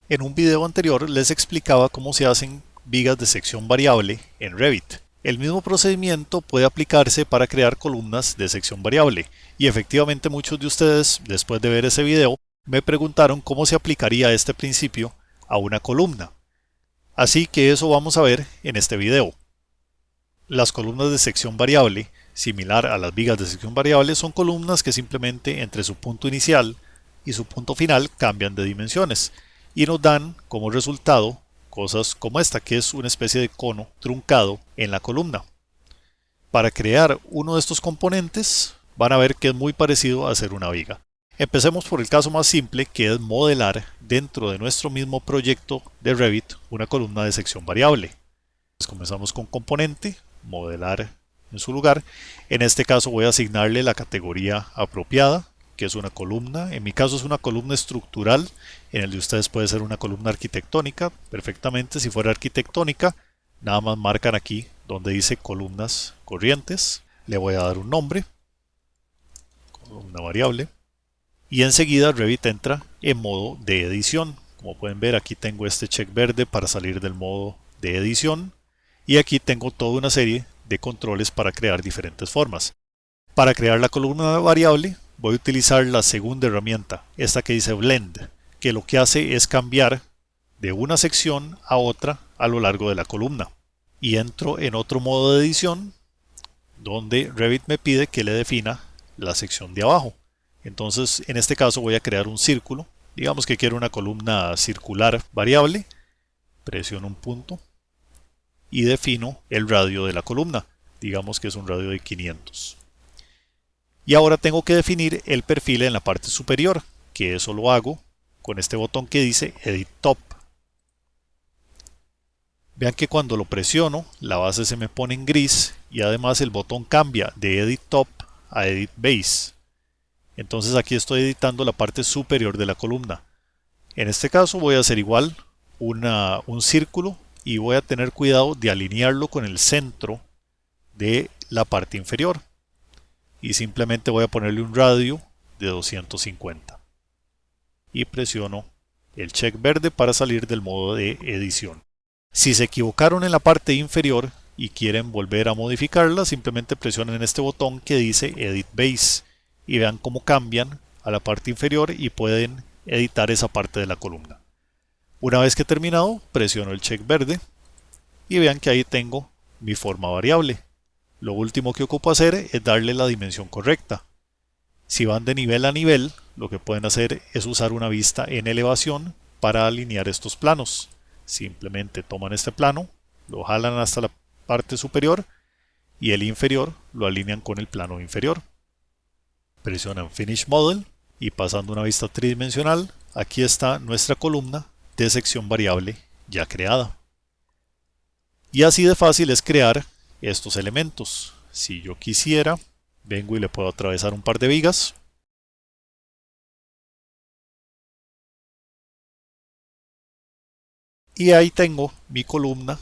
En un video anterior les explicaba cómo se hacen vigas de sección variable en Revit. El mismo procedimiento puede aplicarse para crear columnas de sección variable y efectivamente muchos de ustedes, después de ver ese video, me preguntaron cómo se aplicaría este principio a una columna. Así que eso vamos a ver en este video. Las columnas de sección variable, similar a las vigas de sección variable, son columnas que simplemente entre su punto inicial y su punto final cambian de dimensiones y nos dan como resultado cosas como esta, que es una especie de cono truncado en la columna. Para crear uno de estos componentes van a ver que es muy parecido a hacer una viga. Empecemos por el caso más simple, que es modelar dentro de nuestro mismo proyecto de Revit una columna de sección variable. Pues comenzamos con componente, modelar en su lugar. En este caso voy a asignarle la categoría apropiada, que es una columna. En mi caso es una columna estructural, en el de ustedes puede ser una columna arquitectónica, perfectamente. Si fuera arquitectónica, nada más marcan aquí donde dice columnas corrientes. Le voy a dar un nombre, columna variable. Y enseguida Revit entra en modo de edición. Como pueden ver, aquí tengo este check verde para salir del modo de edición. Y aquí tengo toda una serie de controles para crear diferentes formas. Para crear la columna variable voy a utilizar la segunda herramienta, esta que dice Blend, que lo que hace es cambiar de una sección a otra a lo largo de la columna. Y entro en otro modo de edición donde Revit me pide que le defina la sección de abajo. Entonces en este caso voy a crear un círculo. Digamos que quiero una columna circular variable. Presiono un punto y defino el radio de la columna. Digamos que es un radio de 500. Y ahora tengo que definir el perfil en la parte superior, que eso lo hago con este botón que dice Edit Top. Vean que cuando lo presiono, la base se me pone en gris y además el botón cambia de Edit Top a Edit Base. Entonces aquí estoy editando la parte superior de la columna. En este caso voy a hacer igual un círculo y voy a tener cuidado de alinearlo con el centro de la parte inferior. Y simplemente voy a ponerle un radio de 250. Y presiono el check verde para salir del modo de edición. Si se equivocaron en la parte inferior y quieren volver a modificarla, simplemente presionen este botón que dice Edit Base y vean cómo cambian a la parte inferior y pueden editar esa parte de la columna. Una vez que he terminado, presiono el check verde y vean que ahí tengo mi forma variable. Lo último que ocupo hacer es darle la dimensión correcta. Si van de nivel a nivel, lo que pueden hacer es usar una vista en elevación para alinear estos planos. Simplemente toman este plano, lo jalan hasta la parte superior y el inferior lo alinean con el plano inferior. Presionan Finish Model y pasando una vista tridimensional, aquí está nuestra columna de sección variable ya creada. Y así de fácil es crear estos elementos. Si yo quisiera, vengo y le puedo atravesar un par de vigas. Y ahí tengo mi columna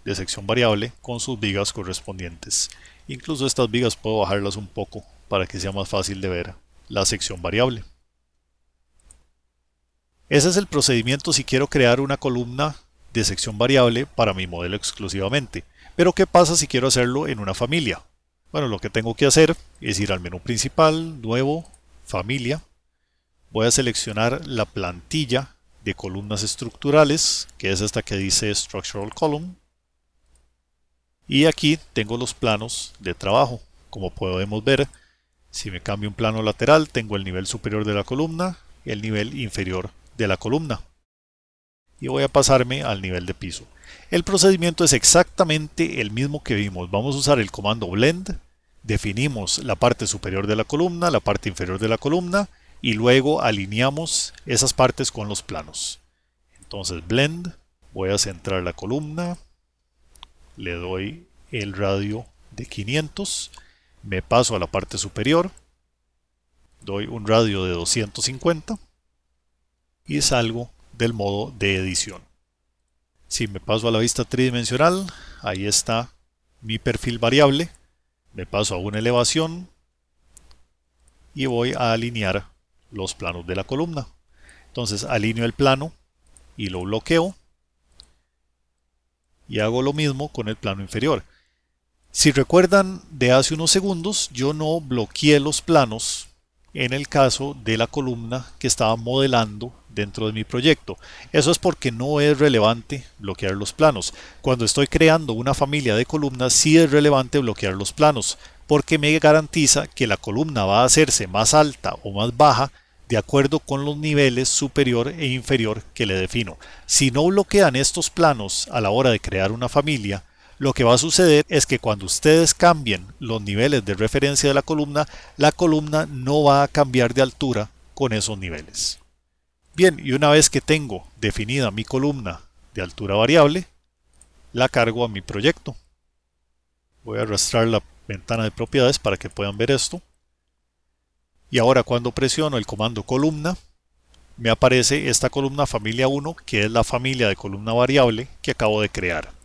de sección variable con sus vigas correspondientes. Incluso estas vigas puedo bajarlas un poco para que sea más fácil de ver la sección variable. Ese es el procedimiento si quiero crear una columna de sección variable para mi modelo exclusivamente. Pero ¿qué pasa si quiero hacerlo en una familia? Bueno, lo que tengo que hacer es ir al menú principal, nuevo, familia. Voy a seleccionar la plantilla de columnas estructurales, que es esta que dice Structural Column. Y aquí tengo los planos de trabajo. Como podemos ver, si me cambio un plano lateral, tengo el nivel superior de la columna y el nivel inferior de la columna. Y voy a pasarme al nivel de piso. El procedimiento es exactamente el mismo que vimos. Vamos a usar el comando Blend, definimos la parte superior de la columna, la parte inferior de la columna y luego alineamos esas partes con los planos. Entonces Blend, voy a centrar la columna, le doy el radio de 500, me paso a la parte superior, doy un radio de 250 y salgo del modo de edición. Si me paso a la vista tridimensional, ahí está mi perfil variable, me paso a una elevación y voy a alinear los planos de la columna. Entonces alineo el plano y lo bloqueo y hago lo mismo con el plano inferior. Si recuerdan de hace unos segundos, yo no bloqueé los planos en el caso de la columna que estaba modelando dentro de mi proyecto. Eso es porque no es relevante bloquear los planos. Cuando estoy creando una familia de columnas, sí es relevante bloquear los planos, porque me garantiza que la columna va a hacerse más alta o más baja de acuerdo con los niveles superior e inferior que le defino. Si no bloquean estos planos a la hora de crear una familia, lo que va a suceder es que cuando ustedes cambien los niveles de referencia de la columna no va a cambiar de altura con esos niveles. Bien, y una vez que tengo definida mi columna de altura variable, la cargo a mi proyecto. Voy a arrastrar la ventana de propiedades para que puedan ver esto. Y ahora cuando presiono el comando columna, me aparece esta columna familia 1, que es la familia de columna variable que acabo de crear.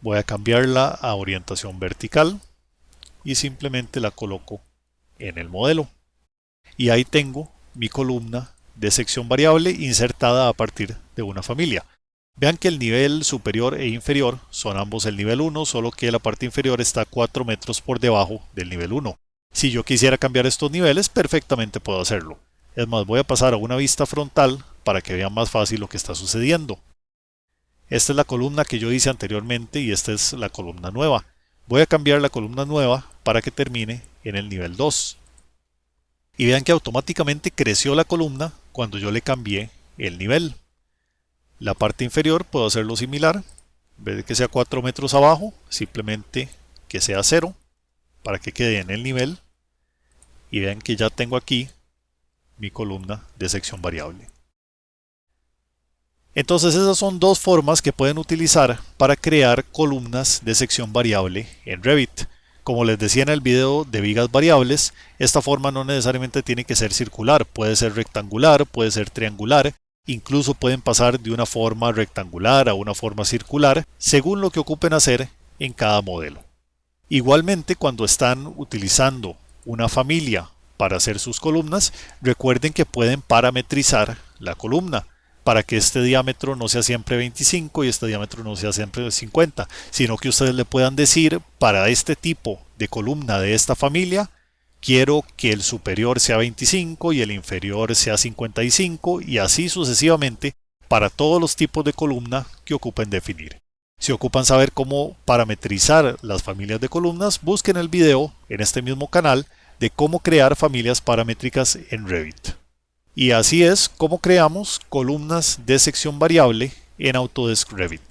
Voy a cambiarla a orientación vertical y simplemente la coloco en el modelo. Y ahí tengo mi columna de sección variable insertada a partir de una familia. Vean que el nivel superior e inferior son ambos el nivel 1, solo que la parte inferior está 4 metros por debajo del nivel 1. Si yo quisiera cambiar estos niveles, perfectamente puedo hacerlo. Es más, voy a pasar a una vista frontal para que vean más fácil lo que está sucediendo. Esta es la columna que yo hice anteriormente y esta es la columna nueva. Voy a cambiar la columna nueva para que termine en el nivel 2. Y vean que automáticamente creció la columna cuando yo le cambié el nivel. La parte inferior puedo hacerlo similar. En vez de que sea 4 metros abajo, simplemente que sea 0 para que quede en el nivel. Y vean que ya tengo aquí mi columna de sección variable. Entonces esas son dos formas que pueden utilizar para crear columnas de sección variable en Revit. Como les decía en el video de vigas variables, esta forma no necesariamente tiene que ser circular, puede ser rectangular, puede ser triangular, incluso pueden pasar de una forma rectangular a una forma circular, según lo que ocupen hacer en cada modelo. Igualmente, cuando están utilizando una familia para hacer sus columnas, recuerden que pueden parametrizar la columna, para que este diámetro no sea siempre 25 y este diámetro no sea siempre 50, sino que ustedes le puedan decir, para este tipo de columna de esta familia, quiero que el superior sea 25 y el inferior sea 55 y así sucesivamente para todos los tipos de columna que ocupen definir. Si ocupan saber cómo parametrizar las familias de columnas, busquen el video en este mismo canal de cómo crear familias paramétricas en Revit. Y así es como creamos columnas de sección variable en Autodesk Revit.